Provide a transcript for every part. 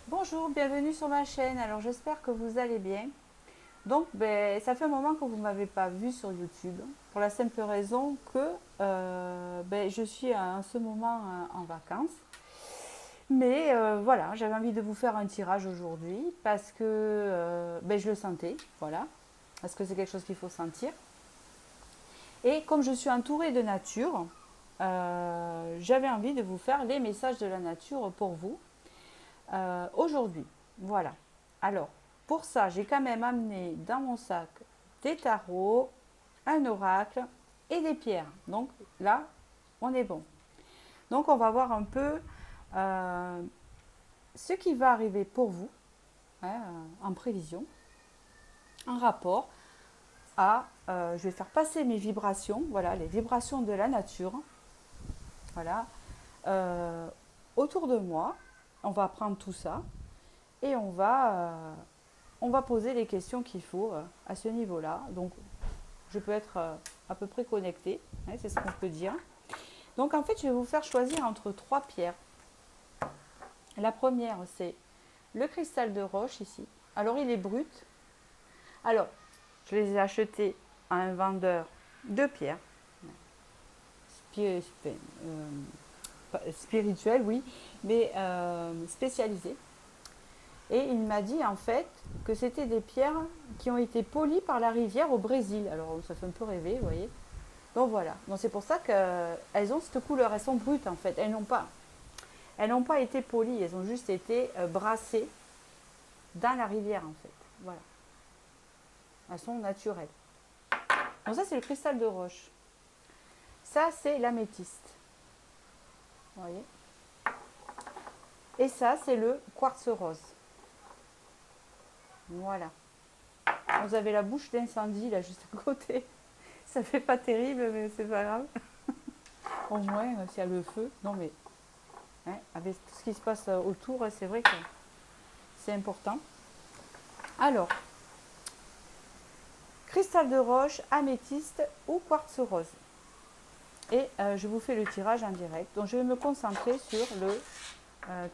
Bonjour, bienvenue sur ma chaîne. Alors j'espère que vous allez bien. Donc ça fait un moment que vous ne m'avez pas vu sur YouTube pour la simple raison que je suis en ce moment en vacances. Mais voilà, j'avais envie de vous faire un tirage aujourd'hui parce que je le sentais, voilà, parce que c'est quelque chose qu'il faut sentir. Et comme je suis entourée de nature, j'avais envie de vous faire les messages de la nature pour vous aujourd'hui. Voilà. Alors, pour ça, j'ai quand même amené dans mon sac des tarots, un oracle et des pierres. Donc là, on est bon. Donc on va voir un peu euh, ce qui va arriver pour vous hein, en prévision, en rapport à... je vais faire passer mes vibrations, voilà, les vibrations de la nature. Voilà. Euh, Autour de moi, on va prendre tout ça et on va poser les questions qu'il faut à ce niveau-là. Donc, je peux être à peu près connectée, hein, c'est ce qu'on peut dire. Donc, en fait, je vais vous faire choisir entre trois pierres. La première, c'est le cristal de roche ici. Alors, il est brut. Alors, je les ai achetés à un vendeur de pierres spirituel, oui, mais spécialisé. Et il m'a dit en fait que c'était des pierres qui ont été polies par la rivière au Brésil. Alors ça fait un peu rêver, vous voyez. Donc voilà. Donc c'est pour ça qu'elles ont cette couleur. Elles sont brutes en fait. Elles n'ont pas été polies. Elles ont juste été brassées dans la rivière en fait. Voilà. Elles sont naturelles. Donc ça c'est le cristal de roche. Ça c'est l'améthyste. Vous voyez. Et ça c'est le quartz rose. Voilà. Vous avez la bouche d'incendie là juste à côté. Ça fait pas terrible, mais c'est pas grave. Au moins, s'il y a le feu. Non, mais hein, avec tout ce qui se passe autour, c'est vrai que c'est important. Alors, cristal de roche, améthyste ou quartz rose. Et je vous fais le tirage en direct. Donc, je vais me concentrer sur le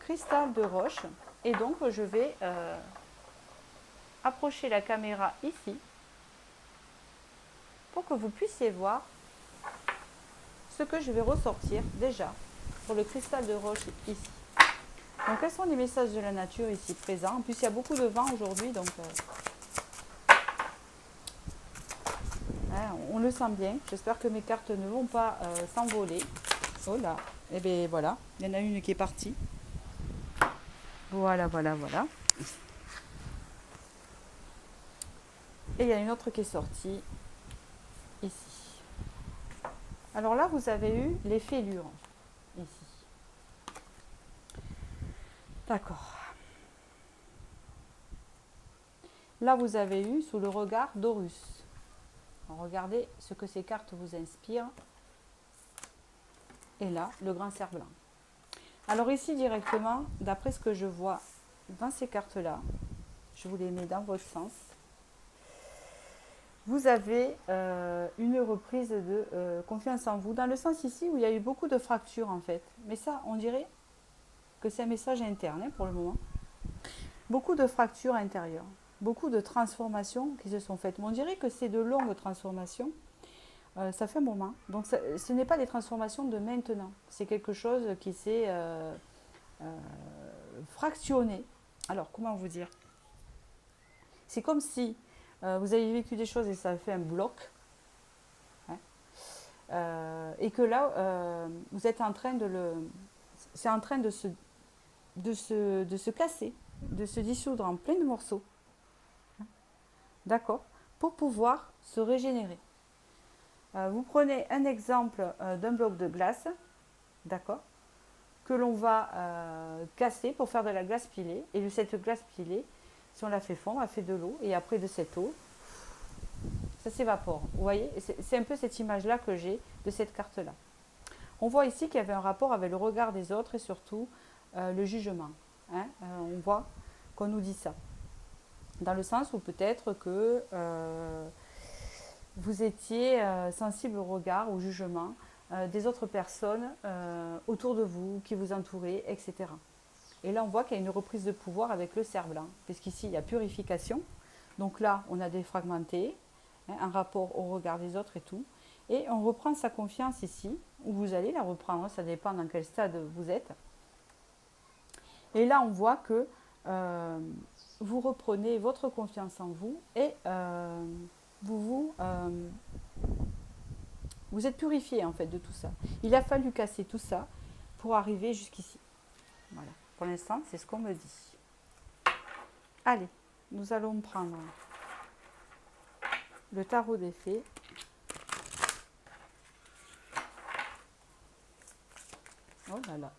cristal de roche. Et donc, je vais approcher la caméra ici pour que vous puissiez voir ce que je vais ressortir déjà pour le cristal de roche ici. Donc, quels sont les messages de la nature ici présents? En plus, il y a beaucoup de vent aujourd'hui, donc hein, on le sent bien. J'espère que mes cartes ne vont pas s'envoler. Oh là, et bien voilà, il y en a une qui est partie. Voilà, voilà, voilà. Et il y a une autre qui est sortie ici. Alors là, vous avez eu les fêlures ici. D'accord. Là, vous avez eu sous le regard d'Horus. Regardez ce que ces cartes vous inspirent. Et là, le grand cerf blanc. Alors ici, directement, d'après ce que je vois dans ces cartes-là, je vous les mets dans votre sens. Vous avez une reprise de confiance en vous, dans le sens ici où il y a eu beaucoup de fractures en fait. Mais ça, on dirait que c'est un message interne hein, pour le moment. Beaucoup de fractures intérieures, beaucoup de transformations qui se sont faites. Mais on dirait que c'est de longues transformations. Ça fait un moment. Donc ce n'est pas des transformations de maintenant. C'est quelque chose qui s'est fractionné. Alors, comment vous dire? C'est comme si vous avez vécu des choses et ça a fait un bloc. Hein, et que là, vous êtes en train de le... C'est en train de se casser, de se dissoudre en plein de morceaux. D'accord. Pour pouvoir se régénérer. Vous prenez un exemple d'un bloc de glace. D'accord, que l'on va casser pour faire de la glace pilée. Et de cette glace pilée, si on la fait fondre, elle fait de l'eau. Et après de cette eau, ça s'évapore. Vous voyez, c'est un peu cette image-là que j'ai de cette carte-là. On voit ici qu'il y avait un rapport avec le regard des autres et surtout le jugement. Hein. On voit qu'on nous dit ça. Dans le sens où peut-être que vous étiez sensible au regard, au jugement des autres personnes autour de vous, qui vous entouraient, etc. Et là, on voit qu'il y a une reprise de pouvoir avec le cerf-blanc, puisqu'ici, il y a purification. Donc là, on a défragmenté, hein, un rapport au regard des autres et tout. Et on reprend sa confiance ici, où vous allez la reprendre, ça dépend dans quel stade vous êtes. Et là, on voit que vous reprenez votre confiance en vous et vous êtes purifié en fait de tout ça. Il a fallu casser tout ça pour arriver jusqu'ici. Voilà. Pour l'instant, c'est ce qu'on me dit. Allez, nous allons prendre le tarot des fées. Oh là là.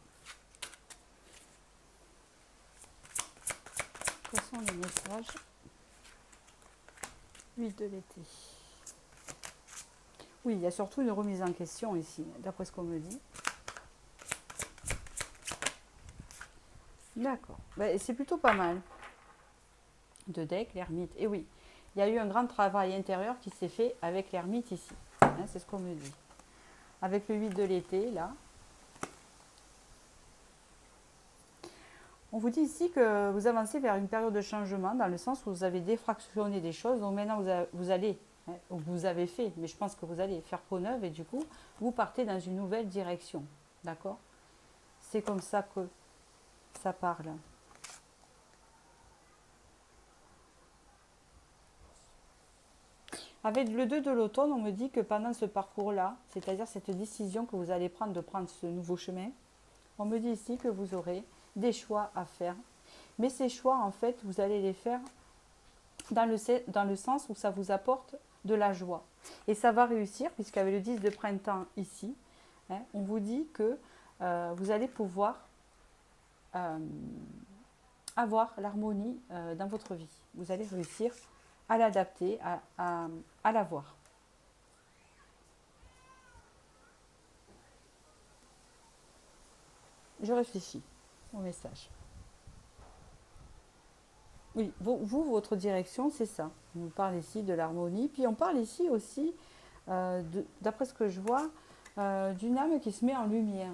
Quels sont les messages? Huile de l'été. Oui, il y a surtout une remise en question ici, d'après ce qu'on me dit. D'accord. Ben, c'est plutôt pas mal. De deck, l'ermite. Et oui, il y a eu un grand travail intérieur qui s'est fait avec l'ermite ici. Hein, c'est ce qu'on me dit. Avec le 8 de l'été, là. On vous dit ici que vous avancez vers une période de changement, dans le sens où vous avez défractionné des choses. Donc maintenant, vous allez, hein, ou vous avez fait, mais je pense que vous allez faire peau neuve et du coup, vous partez dans une nouvelle direction. D'accord? C'est comme ça que ça parle. Avec le 2 de l'automne, on me dit que pendant ce parcours-là, c'est-à-dire cette décision que vous allez prendre de prendre ce nouveau chemin, on me dit ici que vous aurez des choix à faire. Mais ces choix, en fait, vous allez les faire dans le sens où ça vous apporte de la joie. Et ça va réussir, puisqu'avec le 10 de printemps ici, hein, on vous dit que vous allez pouvoir avoir l'harmonie dans votre vie. Vous allez réussir à l'adapter, à l'avoir. Je réfléchis au message. Oui, vous, votre direction, c'est ça. On parle ici de l'harmonie. Puis on parle ici aussi, d'après ce que je vois, d'une âme qui se met en lumière.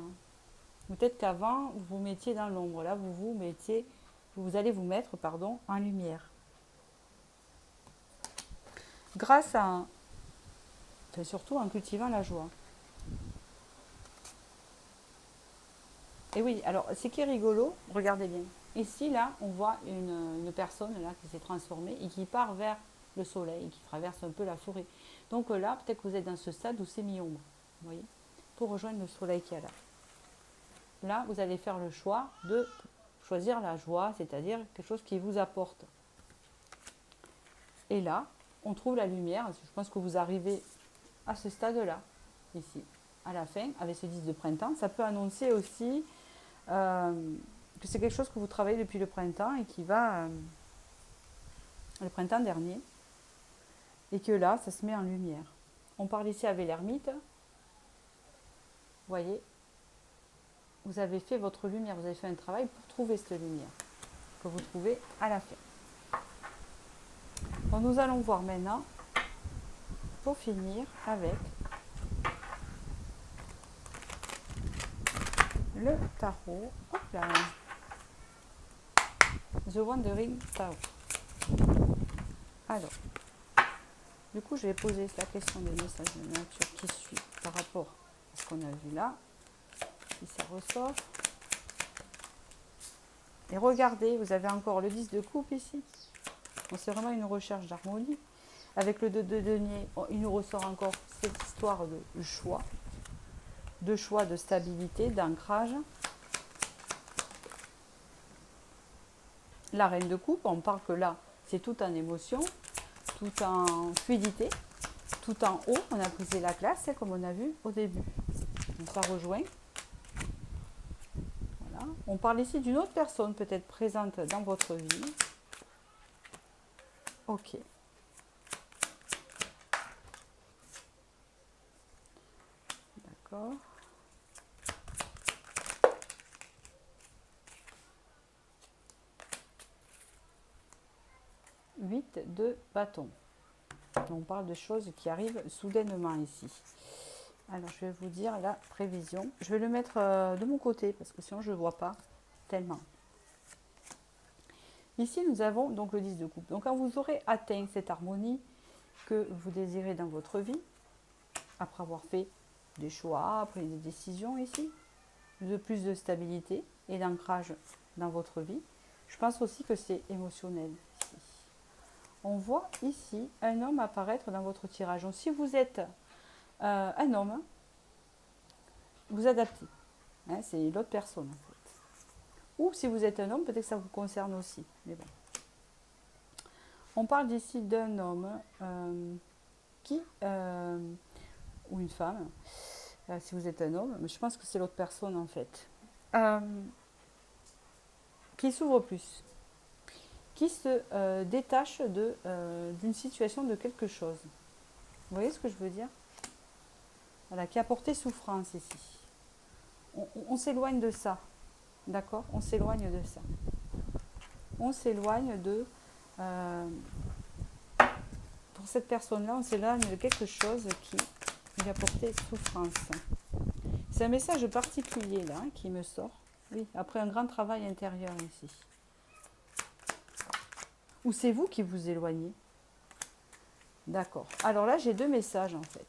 Peut-être qu'avant, vous vous mettiez dans l'ombre. Là, vous allez vous mettre, pardon, en lumière. Grâce à, enfin, surtout en cultivant la joie. Et oui, alors, ce qui est rigolo, regardez bien. Ici, là, on voit une personne là, qui s'est transformée et qui part vers le soleil, et qui traverse un peu la forêt. Donc là, peut-être que vous êtes dans ce stade où c'est mi-ombre, vous voyez, pour rejoindre le soleil qui est là. Là, vous allez faire le choix de choisir la joie, c'est-à-dire quelque chose qui vous apporte. Et là, on trouve la lumière. Je pense que vous arrivez à ce stade-là, ici, à la fin, avec ce 10 de printemps. Ça peut annoncer aussi que c'est quelque chose que vous travaillez depuis le printemps et qui va le printemps dernier, et que là, ça se met en lumière. On parle ici avec l'ermite. Vous voyez, vous avez fait votre lumière, vous avez fait un travail pour trouver cette lumière, que vous trouvez à la fin. Donc nous allons voir maintenant, pour finir, avec le tarot. Hop là. The Wandering Tarot. Alors, du coup, je vais poser la question des messages de nature qui suit par rapport à ce qu'on a vu là. Si ça ressort. Et regardez, vous avez encore le 10 de coupe ici. Bon, c'est vraiment une recherche d'harmonie. Avec le 2 de denier, il nous ressort encore cette histoire de choix, de stabilité, d'ancrage. La reine de coupe, on parle que là, c'est tout en émotion, tout en fluidité, tout en haut. On a brisé la glace, comme on a vu au début. Donc ça rejoint. Voilà. On parle ici d'une autre personne peut-être présente dans votre vie. Ok. D'accord. Huit de bâton. On parle de choses qui arrivent soudainement ici. Alors, je vais vous dire la prévision. Je vais le mettre de mon côté parce que sinon, je ne le vois pas tellement. Ici, nous avons donc le 10 de coupe. Donc, quand vous aurez atteint cette harmonie que vous désirez dans votre vie, après avoir fait des choix, pris des décisions ici, de plus de stabilité et d'ancrage dans votre vie, je pense aussi que c'est émotionnel ici. On voit ici un homme apparaître dans votre tirage. Donc, si vous êtes un homme, vous adaptez. Hein, c'est l'autre personne en fait. Ou si vous êtes un homme, peut-être que ça vous concerne aussi. Mais bon. On parle ici d'un homme qui, ou une femme, si vous êtes un homme, mais je pense que c'est l'autre personne en fait, qui s'ouvre plus, qui se détache d'une situation, de quelque chose. Vous voyez ce que je veux dire? Voilà, qui a porté souffrance ici. On s'éloigne de ça, d'accord? On s'éloigne de ça. On s'éloigne de... pour cette personne-là, on s'éloigne de quelque chose qui lui a porté souffrance. C'est un message particulier là qui me sort. Oui, après un grand travail intérieur ici. Ou c'est vous qui vous éloignez? D'accord. Alors là, j'ai deux messages en fait.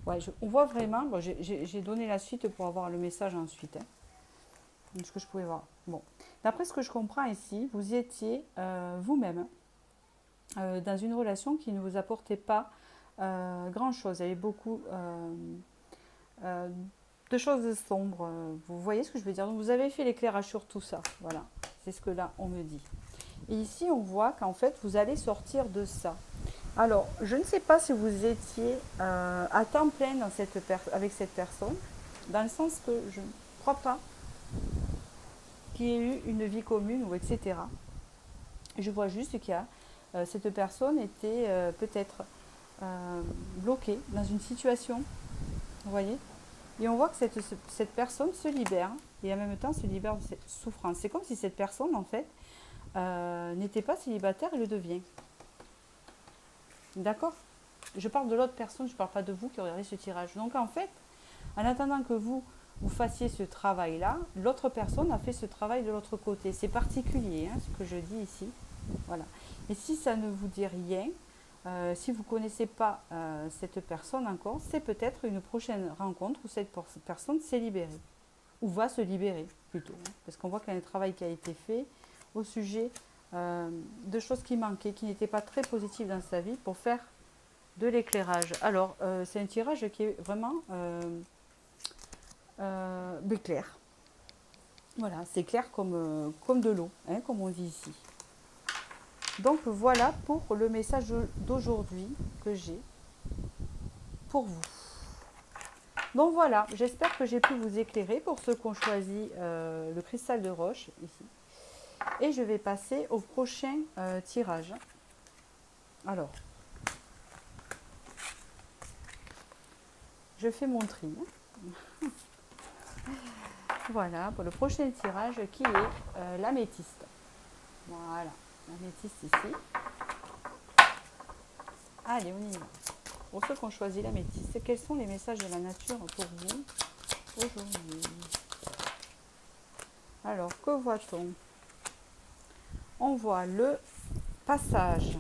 Ouais, on voit vraiment, bon, j'ai donné la suite pour avoir le message ensuite. Hein, ce que je pouvais voir. Bon, d'après ce que je comprends ici, vous étiez vous-même dans une relation qui ne vous apportait pas grand-chose. Il y avait beaucoup de choses sombres. Vous voyez ce que je veux dire? Donc vous avez fait l'éclairage sur tout ça. Voilà, c'est ce que là on me dit. Et ici, on voit qu'en fait, vous allez sortir de ça. Alors, je ne sais pas si vous étiez à temps plein dans avec cette personne, dans le sens que je ne crois pas qu'il y ait eu une vie commune ou etc. Je vois juste qu'il y a cette personne était peut-être bloquée dans une situation, vous voyez, et on voit que cette personne se libère et en même temps se libère de cette souffrance. C'est comme si cette personne en fait n'était pas célibataire et le devient. D'accord? Je parle de l'autre personne, je ne parle pas de vous qui regardez ce tirage. Donc en fait, en attendant que vous fassiez ce travail-là, l'autre personne a fait ce travail de l'autre côté. C'est particulier hein, ce que je dis ici. Voilà. Et si ça ne vous dit rien, si vous ne connaissez pas cette personne encore, c'est peut-être une prochaine rencontre où cette personne s'est libérée. Ou va se libérer plutôt. Hein, parce qu'on voit qu'il y a un travail qui a été fait au sujet de choses qui manquaient, qui n'étaient pas très positives dans sa vie pour faire de l'éclairage. Alors, c'est un tirage qui est vraiment clair. Voilà, c'est clair comme de l'eau, hein, comme on dit ici. Donc, voilà pour le message d'aujourd'hui que j'ai pour vous. Donc, voilà, j'espère que j'ai pu vous éclairer pour ceux qui ont choisi le cristal de roche ici. Et je vais passer au prochain tirage. Alors, je fais mon tri. Voilà, pour le prochain tirage qui est l'améthyste. Voilà, l'améthyste ici. Allez, on y va. Pour ceux qui ont choisi l'améthyste, quels sont les messages de la nature pour vous aujourd'hui? Alors, que voit-on? On voit le passage.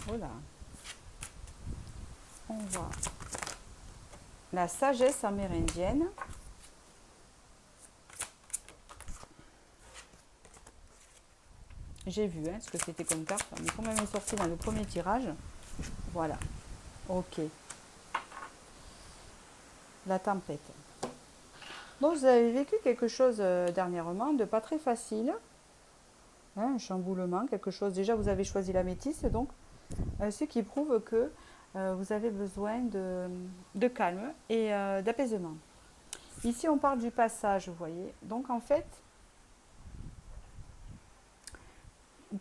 Voilà. On voit la sagesse amérindienne. J'ai vu ce que c'était comme carte, mais quand même est sorti dans le premier tirage. Voilà. Ok. La tempête. Donc vous avez vécu quelque chose dernièrement de pas très facile. Hein, un chamboulement, quelque chose. Déjà vous avez choisi l'améthyste, donc ce qui prouve que vous avez besoin de calme et d'apaisement. Ici on parle du passage, vous voyez. Donc en fait,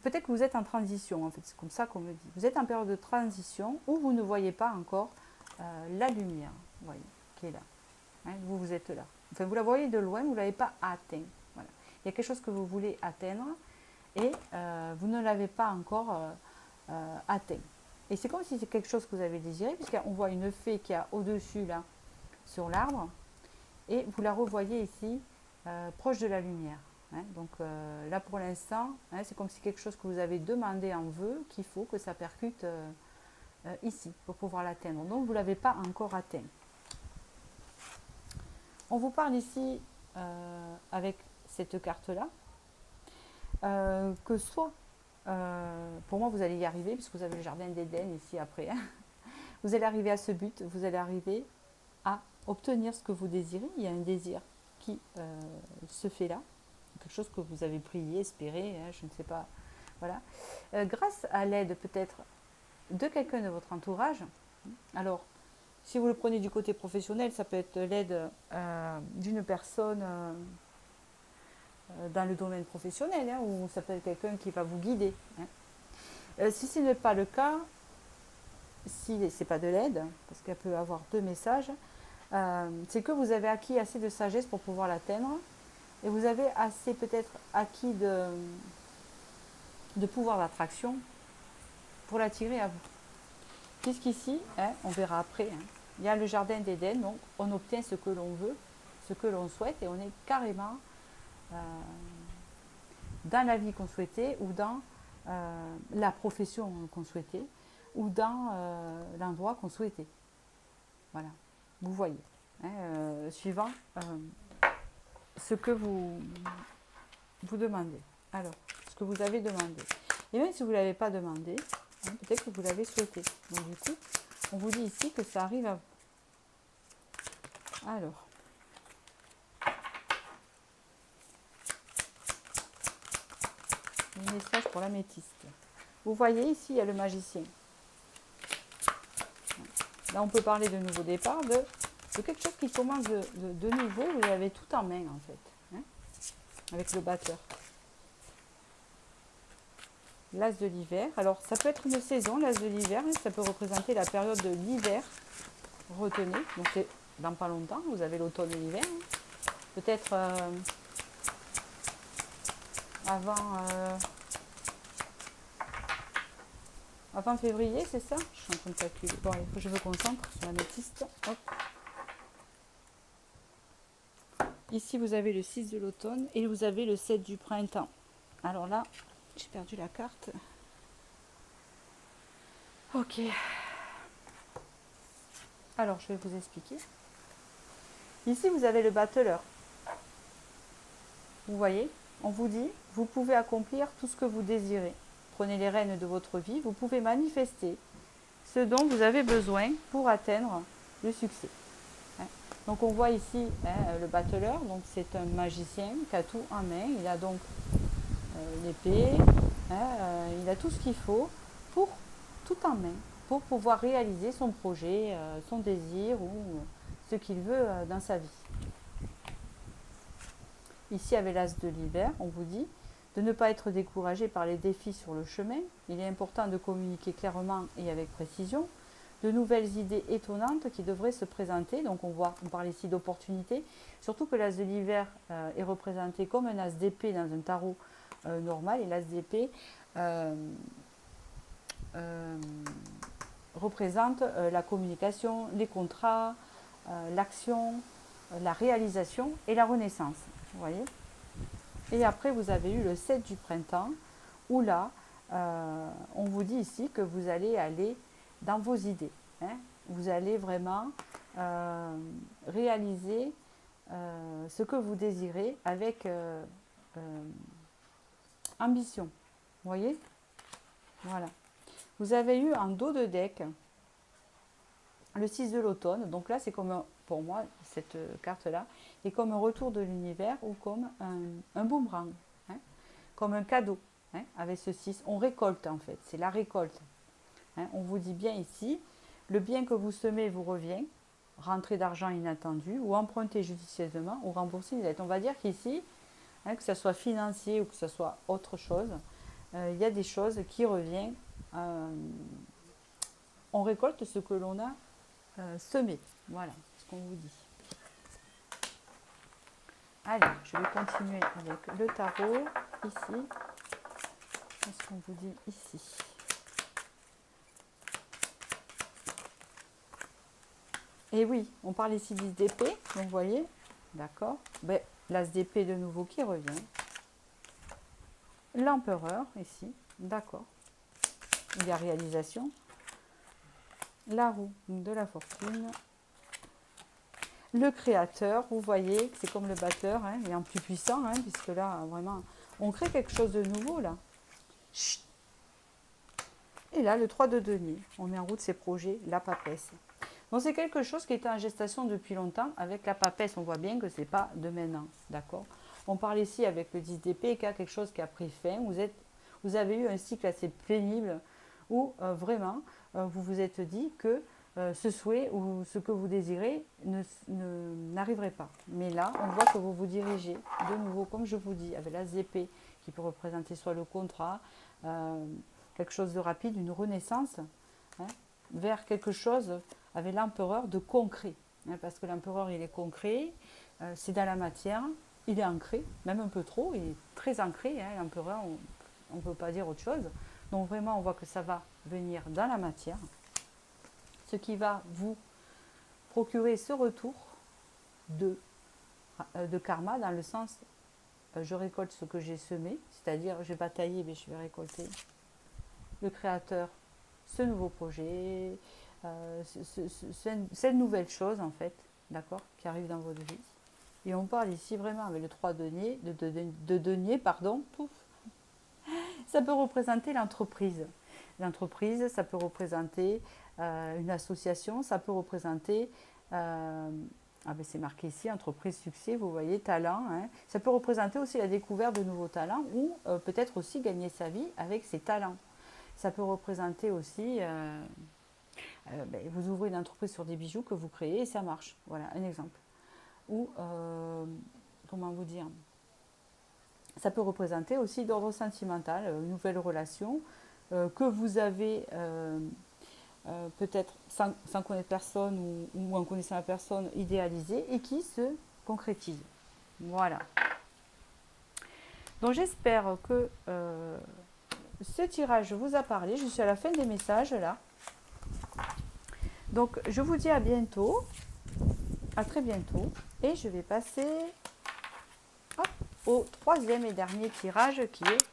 peut-être que vous êtes en transition, en fait, c'est comme ça qu'on me dit. Vous êtes en période de transition où vous ne voyez pas encore la lumière, vous voyez, qui est là. Hein, vous êtes là. Enfin, vous la voyez de loin, vous ne l'avez pas atteint. Voilà. Il y a quelque chose que vous voulez atteindre et vous ne l'avez pas encore atteint. Et c'est comme si c'est quelque chose que vous avez désiré, puisqu'on voit une fée qui est au-dessus, là, sur l'arbre, et vous la revoyez ici, proche de la lumière. Hein. Donc là, pour l'instant, hein, c'est comme si quelque chose que vous avez demandé en vœu, qu'il faut que ça percute ici, pour pouvoir l'atteindre. Donc, vous ne l'avez pas encore atteint. On vous parle ici, avec cette carte-là, que soit, pour moi, vous allez y arriver, puisque vous avez le jardin d'Éden ici après, hein. Vous allez arriver à ce but, vous allez arriver à obtenir ce que vous désirez. Il y a un désir qui se fait là, quelque chose que vous avez prié, espéré, hein, je ne sais pas, voilà. Grâce à l'aide peut-être de quelqu'un de votre entourage, alors, si vous le prenez du côté professionnel, ça peut être l'aide d'une personne dans le domaine professionnel, hein, ou ça peut être quelqu'un qui va vous guider. Hein. Si ce n'est pas le cas, si ce n'est pas de l'aide, parce qu'elle peut avoir deux messages, c'est que vous avez acquis assez de sagesse pour pouvoir l'atteindre, et vous avez assez peut-être acquis de pouvoir d'attraction pour l'attirer à vous. Puisqu'ici, hein, on verra après, hein, il y a le jardin d'Éden, donc on obtient ce que l'on veut, ce que l'on souhaite, et on est carrément dans la vie qu'on souhaitait, ou dans la profession qu'on souhaitait, ou dans l'endroit qu'on souhaitait. Voilà, vous voyez, hein, suivant ce que vous demandez. Alors, ce que vous avez demandé. Et même si vous ne l'avez pas demandé, hein, peut-être que vous l'avez souhaité. Donc du coup, on vous dit ici que ça arrive à vous. Alors, le message pour l'améthyste. Vous voyez ici, il y a le magicien. Là, on peut parler de nouveau départ, de quelque chose qui commence de nouveau. Vous avez tout en main, en fait, hein, avec le batteur. L'as de l'hiver. Alors, ça peut être une saison, l'as de l'hiver. Hein, ça peut représenter la période de l'hiver. Retenez. Donc, c'est dans pas longtemps. Vous avez l'automne et l'hiver. Hein. Peut-être avant février, c'est ça? Je suis en train de calculer. Bon, il faut que je me concentre sur l'améthyste. Hop. Ici, vous avez le 6 de l'automne et vous avez le 7 du printemps. Alors là, j'ai perdu la carte. Ok. Alors, je vais vous expliquer. Ici, vous avez le battleur. Vous voyez, on vous dit, vous pouvez accomplir tout ce que vous désirez. Prenez les rênes de votre vie, vous pouvez manifester ce dont vous avez besoin pour atteindre le succès. Donc on voit ici le battleur, donc c'est un magicien qui a tout en main. Il a donc l'épée, il a tout ce qu'il faut pour tout en main, pour pouvoir réaliser son projet, son désir ou ce qu'il veut dans sa vie. Ici avec l'as de l'hiver, on vous dit de ne pas être découragé par les défis sur le chemin. Il est important de communiquer clairement et avec précision. De nouvelles idées étonnantes qui devraient se présenter. Donc on parle ici d'opportunités. Surtout que l'as de l'hiver est représenté comme un as d'épée dans un tarot normal. Et l'as d'épée représente la communication, les contrats, l'action, la réalisation et la renaissance. Vous voyez ? Et après, vous avez eu le 7 du printemps, où là, on vous dit ici que vous allez aller dans vos idées. Hein. Vous allez vraiment réaliser ce que vous désirez avec ambition. Vous voyez ? Voilà. Vous avez eu en dos de deck le 6 de l'automne. Donc là, c'est comme, pour moi, cette carte-là, est comme un retour de l'univers ou comme un boomerang, hein, comme un cadeau. Hein, avec ce 6, on récolte en fait, c'est la récolte. Hein, on vous dit bien ici, le bien que vous semez vous revient, rentrée d'argent inattendue, ou emprunter judicieusement, ou rembourser une dette. On va dire qu'ici, hein, que ce soit financier ou que ce soit autre chose, il y a des choses qui reviennent. On récolte ce que l'on a semé. Voilà ce qu'on vous dit. Allez, je vais continuer avec le tarot ici. Qu'est-ce qu'on vous dit ici? Et oui, on parle ici d'Is d'épée, donc vous voyez, d'accord. Ben, l'As d'épée de nouveau qui revient. L'empereur ici, d'accord. Il y a réalisation. La roue de la fortune. Le créateur, vous voyez, c'est comme le batteur, hein, il est en plus puissant, hein, puisque là, vraiment, on crée quelque chose de nouveau, là. Chut. Et là, le 3 de denier, on met en route ses projets, la papesse. Donc c'est quelque chose qui était en gestation depuis longtemps. Avec la papesse, on voit bien que ce n'est pas de maintenant, d'accord. On parle ici avec le 10 d'épée, qu'il y a quelque chose qui a pris fin. Vous avez eu un cycle assez pénible où vraiment, vous vous êtes dit que ce souhait ou ce que vous désirez n'arriverait pas. Mais là, on voit que vous vous dirigez de nouveau, comme je vous dis, avec l'As d'épée qui peut représenter soit le contrat, quelque chose de rapide, une renaissance, hein, vers quelque chose avec l'empereur de concret. Hein, parce que l'empereur, il est concret, c'est dans la matière, il est ancré, même un peu trop, il est très ancré, hein, l'empereur, on ne peut pas dire autre chose. Donc vraiment, on voit que ça va venir dans la matière, ce qui va vous procurer ce retour de karma, dans le sens, je récolte ce que j'ai semé, c'est-à-dire j'ai bataillé, mais je vais récolter. Le créateur, ce nouveau projet, cette nouvelle chose en fait, d'accord, qui arrive dans votre vie. Et on parle ici vraiment avec le 3 denier, de denier, pardon, pouf. Ça peut représenter l'entreprise. L'entreprise, ça peut représenter une association, ça peut représenter, ah ben c'est marqué ici, entreprise, succès, vous voyez, talent. Hein. Ça peut représenter aussi la découverte de nouveaux talents ou peut-être aussi gagner sa vie avec ses talents. Ça peut représenter aussi, ben, vous ouvrez une entreprise sur des bijoux que vous créez et ça marche. Voilà, un exemple. Ou, comment vous dire, ça peut représenter aussi d'ordre sentimental, une nouvelle relation que vous avez peut-être sans connaître personne ou en connaissant la personne idéalisée et qui se concrétise. Voilà. Donc j'espère que ce tirage vous a parlé. Je suis à la fin des messages là. Donc je vous dis à bientôt, à très bientôt. Et je vais passer au troisième et dernier tirage qui est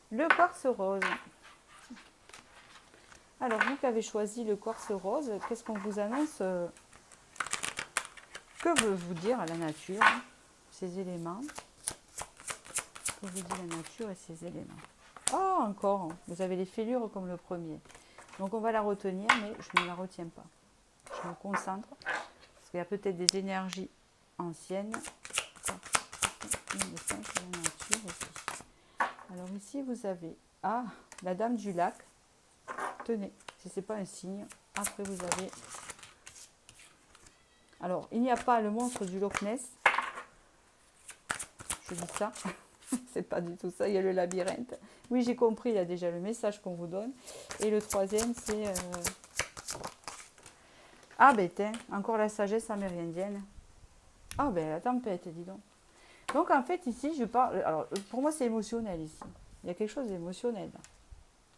le quartz rose. Alors vous qui avez choisi le quartz rose, qu'est-ce qu'on vous annonce? Que veut vous dire la nature, ces éléments? Que vous dit la nature et ces éléments? Oh, encore, vous avez les fêlures comme le premier. Donc on va la retenir, mais je ne la retiens pas. Je me concentre, parce qu'il y a peut-être des énergies anciennes. Alors ici, vous avez la dame du lac. Tenez, si ce n'est pas un signe. Après, vous avez... Alors, il n'y a pas le monstre du Loch Ness. Je dis ça. C'est pas du tout ça. Il y a le labyrinthe. Oui, j'ai compris. Il y a déjà le message qu'on vous donne. Et le troisième, c'est... Ah, ben, tiens, encore la sagesse amérindienne. Ah, ben, la tempête, dis donc. Donc, en fait, ici, je parle... Alors, pour moi, c'est émotionnel, ici. Il y a quelque chose d'émotionnel.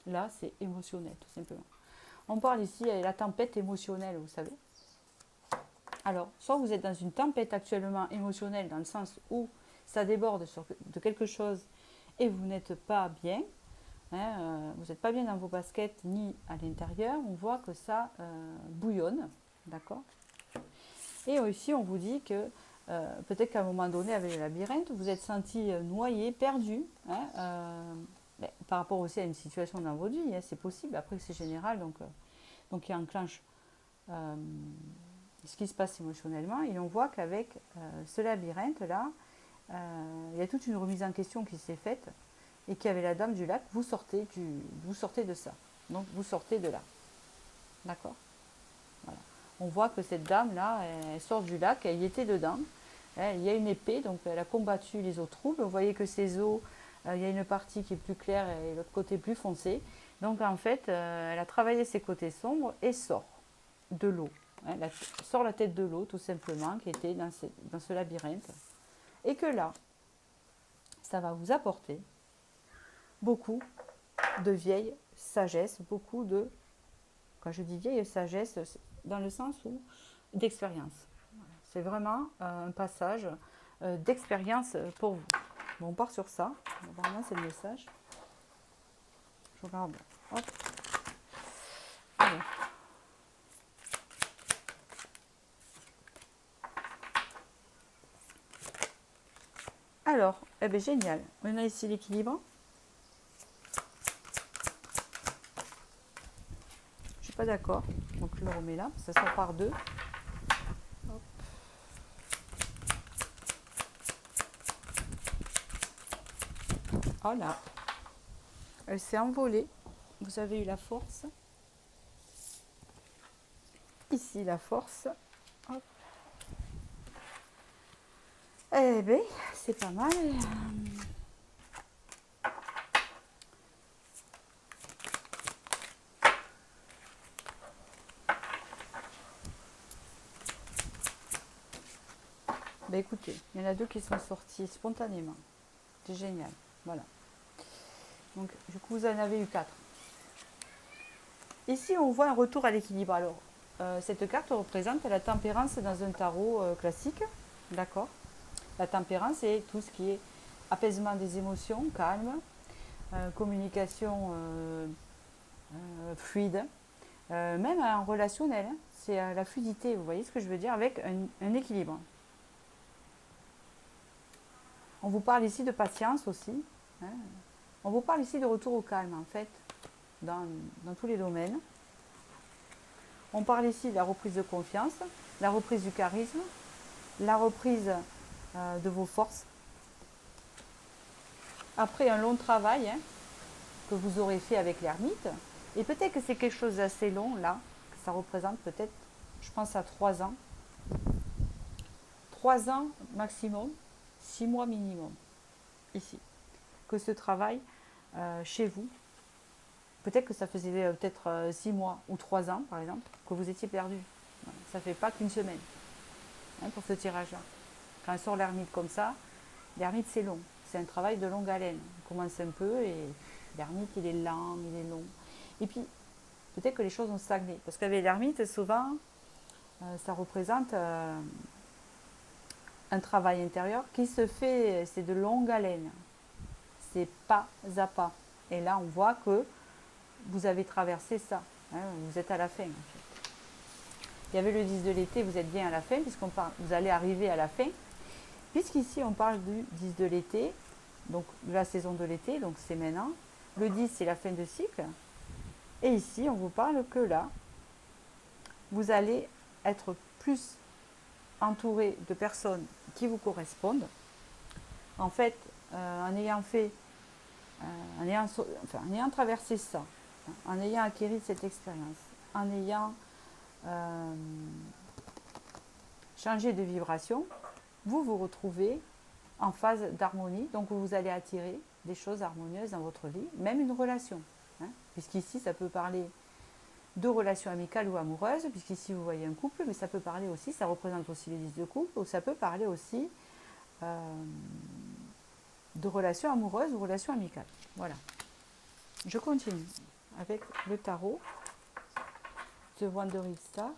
Là, c'est émotionnel, tout simplement. On parle ici de la tempête émotionnelle, vous savez. Alors, soit vous êtes dans une tempête actuellement émotionnelle, dans le sens où ça déborde de quelque chose et vous n'êtes pas bien, hein, vous n'êtes pas bien dans vos baskets ni à l'intérieur, on voit que ça bouillonne, d'accord. Et aussi, on vous dit que peut-être qu'à un moment donné, avec le labyrinthe, vous êtes senti noyé, perdu, hein, par rapport aussi à une situation dans votre vie, hein, c'est possible, après c'est général, donc il enclenche ce qui se passe émotionnellement, et on voit qu'avec ce labyrinthe-là, il y a toute une remise en question qui s'est faite, et qu'avec la dame du lac, vous sortez de ça, donc vous sortez de là, d'accord. Voilà. On voit que cette dame-là, elle sort du lac, elle y était dedans, il y a une épée, donc elle a combattu les eaux troubles, vous voyez que ces eaux, il y a une partie qui est plus claire et l'autre côté plus foncé. Donc en fait, elle a travaillé ses côtés sombres et sort de l'eau. Elle sort la tête de l'eau tout simplement, qui était dans ce labyrinthe. Et que là, ça va vous apporter beaucoup de vieille sagesse, beaucoup de... Quand je dis vieille sagesse, dans le sens où d'expérience. C'est vraiment un passage d'expérience pour vous. Bon, on part sur ça. Normalement, c'est le message. Je regarde. Hop. Allez. Alors, eh bien, génial. On a ici l'équilibre. Je ne suis pas d'accord. Donc, je le remets là. Ça sort par deux. Hop. Oh là. Elle s'est envolée. Vous avez eu la force. Ici, la force. Hop. Eh bien, c'est pas mal. Ben écoutez, il y en a deux qui sont sortis spontanément. C'est génial. Voilà. Donc, du coup, vous en avez eu 4. Ici, on voit un retour à l'équilibre. Alors, cette carte représente la tempérance dans un tarot classique. D'accord. La tempérance, c'est tout ce qui est apaisement des émotions, calme, communication fluide, même en relationnel. Hein, c'est la fluidité, vous voyez ce que je veux dire, avec un équilibre. On vous parle ici de patience aussi. Hein. On vous parle ici de retour au calme, en fait, dans tous les domaines. On parle ici de la reprise de confiance, la reprise du charisme, la reprise de vos forces. Après un long travail que vous aurez fait avec l'ermite, et peut-être que c'est quelque chose d'assez long, là, que ça représente peut-être, je pense à 3 ans. 3 ans maximum, 6 mois minimum, ici. Que ce travail chez vous, peut-être que ça faisait peut-être 6 mois ou 3 ans, par exemple, que vous étiez perdu. Voilà. Ça ne fait pas qu'une semaine pour ce tirage-là. Quand on sort l'ermite comme ça, l'ermite c'est long. C'est un travail de longue haleine. On commence un peu et l'ermite il est lent, il est long. Et puis, peut-être que les choses ont stagné. Parce qu'avec l'ermite, souvent, ça représente un travail intérieur qui se fait, c'est de longue haleine. C'est pas à pas. Et là, on voit que vous avez traversé ça. Hein, vous êtes à la fin, en fait. Il y avait le 10 de l'été, vous êtes bien à la fin, puisqu'on parle, vous allez arriver à la fin. Puisqu'ici, on parle du 10 de l'été, donc de la saison de l'été, donc c'est maintenant. Le 10, c'est la fin de cycle. Et ici, on vous parle que là, vous allez être plus entouré de personnes qui vous correspondent. En fait, en ayant fait, en ayant traversé ça, en ayant acquis cette expérience, en ayant changé de vibration, vous vous retrouvez en phase d'harmonie, donc vous allez attirer des choses harmonieuses dans votre vie, même une relation. Hein, puisqu'ici, ça peut parler de relations amicales ou amoureuses, puisqu'ici vous voyez un couple, mais ça peut parler aussi, ça représente aussi les 10 de couple, ou ça peut parler aussi de relations amoureuses ou relations amicales. Voilà. Je continue avec le tarot, The Wandering Star.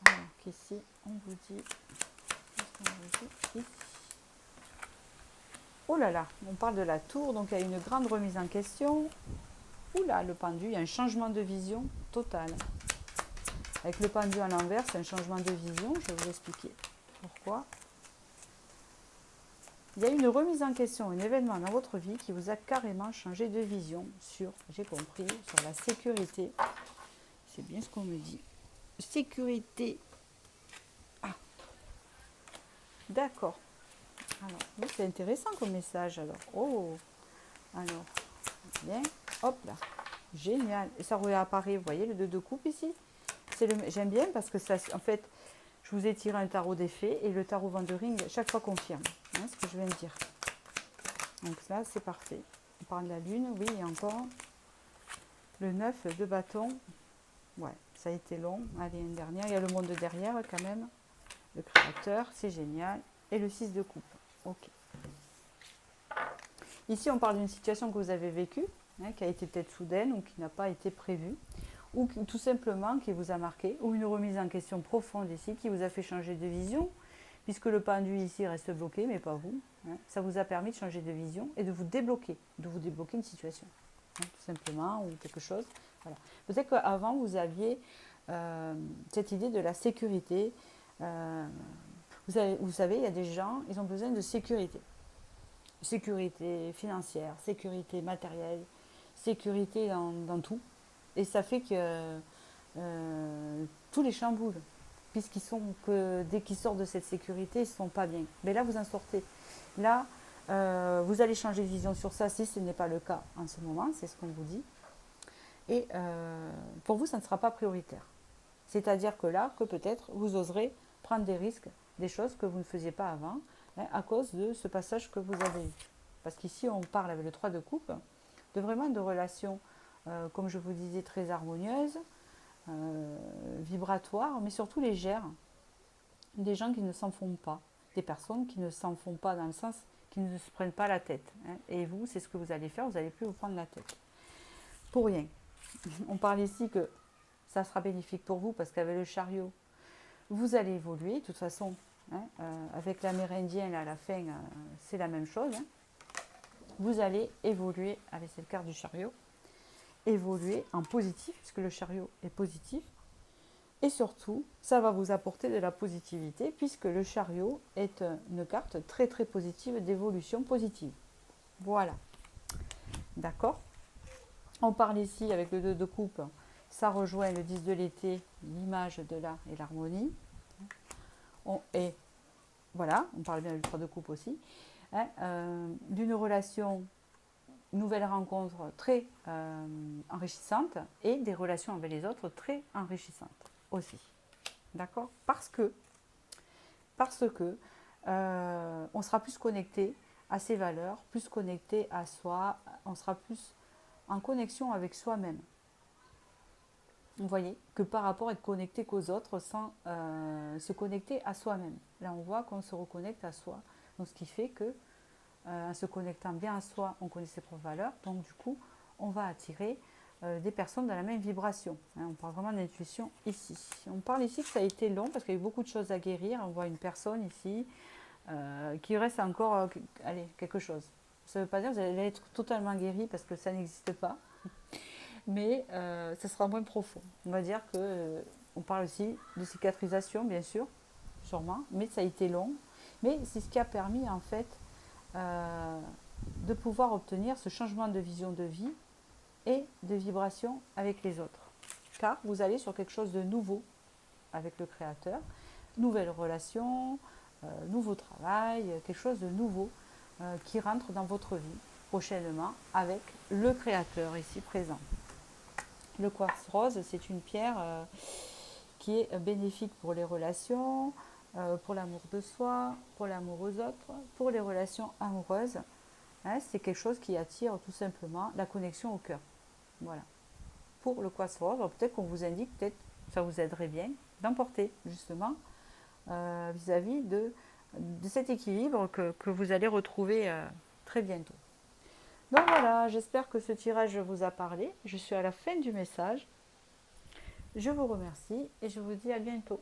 Alors qu'ici, on vous dit, ici. Oh là là, on parle de la tour, donc il y a une grande remise en question. Oula, le pendu, il y a un changement de vision total. Avec le pendu à l'envers, c'est un changement de vision. Je vais vous expliquer pourquoi. Il y a une remise en question, un événement dans votre vie qui vous a carrément changé de vision sur, j'ai compris, sur la sécurité. C'est bien ce qu'on me dit. Sécurité. Ah, d'accord. Alors, oui, c'est intéressant comme message alors. Oh, alors, bien, hop là. Génial. Et ça réapparaît, vous voyez, le 2 de coupe ici. J'aime bien parce que ça, en fait, je vous ai tiré un tarot d'effet et le tarot Wandering, chaque fois confirme ce que je viens de dire. Donc là, c'est parfait. On parle de la lune, oui, et encore le 9 de bâton. Ouais, ça a été long. Allez, une dernière. Il y a le monde derrière quand même. Le créateur, c'est génial. Et le 6 de coupe. Ok. Ici, on parle d'une situation que vous avez vécue, qui a été peut-être soudaine ou qui n'a pas été prévue. ou tout simplement qui vous a marqué, ou une remise en question profonde ici qui vous a fait changer de vision, puisque le pendule ici reste bloqué, mais pas vous. Hein. Ça vous a permis de changer de vision et de vous débloquer une situation, hein, tout simplement, ou quelque chose. Voilà. Peut-être qu'avant, vous aviez cette idée de la sécurité. Vous savez, il y a des gens, ils ont besoin de sécurité. Sécurité financière, sécurité matérielle, sécurité dans tout. Et ça fait que tous les chamboulent, puisqu'ils sont que dès qu'ils sortent de cette sécurité, ils ne sont pas bien. Mais là, vous en sortez. Là, vous allez changer de vision sur ça si ce n'est pas le cas en ce moment, c'est ce qu'on vous dit. Et pour vous, ça ne sera pas prioritaire. C'est-à-dire que là, que peut-être vous oserez prendre des risques, des choses que vous ne faisiez pas avant, hein, à cause de ce passage que vous avez eu. Parce qu'ici, on parle avec le 3 de coupe, de vraiment de relations, comme je vous disais, très harmonieuses, vibratoires, mais surtout légères. Des gens qui ne s'en font pas, des personnes qui ne s'en font pas dans le sens qui ne se prennent pas la tête. Hein. Et vous, c'est ce que vous allez faire, vous n'allez plus vous prendre la tête. Pour rien. On parle ici que ça sera bénéfique pour vous parce qu'avec le chariot, vous allez évoluer. De toute façon, hein, avec l'amérindien, là, à la fin, c'est la même chose. Hein. Vous allez évoluer, allez, c'est le quart du chariot, évoluer en positif, puisque le chariot est positif. Et surtout, ça va vous apporter de la positivité, puisque le chariot est une carte très très positive d'évolution positive. Voilà. D'accord ? On parle ici avec le 2 de coupe, ça rejoint le 10 de l'été, l'image de l'art et l'harmonie. Et voilà, on parle bien du 3 de coupe aussi, hein, d'une relation, nouvelle rencontre très enrichissante et des relations avec les autres très enrichissantes aussi. D'accord ? Parce que on sera plus connecté à ses valeurs, plus connecté à soi, on sera plus en connexion avec soi-même. Vous voyez, que par rapport à être connecté qu'aux autres sans se connecter à soi-même. Là, on voit qu'on se reconnecte à soi. Donc, ce qui fait que, en se connectant bien à soi, on connaît ses propres valeurs. Donc, du coup, on va attirer des personnes dans la même vibration. Hein, on parle vraiment d'intuition ici. On parle ici que ça a été long parce qu'il y a eu beaucoup de choses à guérir. On voit une personne ici qui reste encore quelque chose. Ça ne veut pas dire que vous allez être totalement guéri parce que ça n'existe pas. Mais ça sera moins profond. On va dire que on parle aussi de cicatrisation, bien sûr, sûrement, mais ça a été long. Mais c'est ce qui a permis, en fait, de pouvoir obtenir ce changement de vision de vie et de vibration avec les autres. Car vous allez sur quelque chose de nouveau avec le Créateur, nouvelle relation, nouveau travail, quelque chose de nouveau qui rentre dans votre vie prochainement avec le Créateur ici présent. Le quartz rose, c'est une pierre qui est bénéfique pour les relations, pour l'amour de soi, pour l'amour aux autres, pour les relations amoureuses. Hein, c'est quelque chose qui attire tout simplement la connexion au cœur. Voilà. Pour le quartz rose, peut-être qu'on vous indique, peut-être ça vous aiderait bien d'emporter justement vis-à-vis de cet équilibre que vous allez retrouver très bientôt. Donc voilà, j'espère que ce tirage vous a parlé. Je suis à la fin du message. Je vous remercie et je vous dis à bientôt.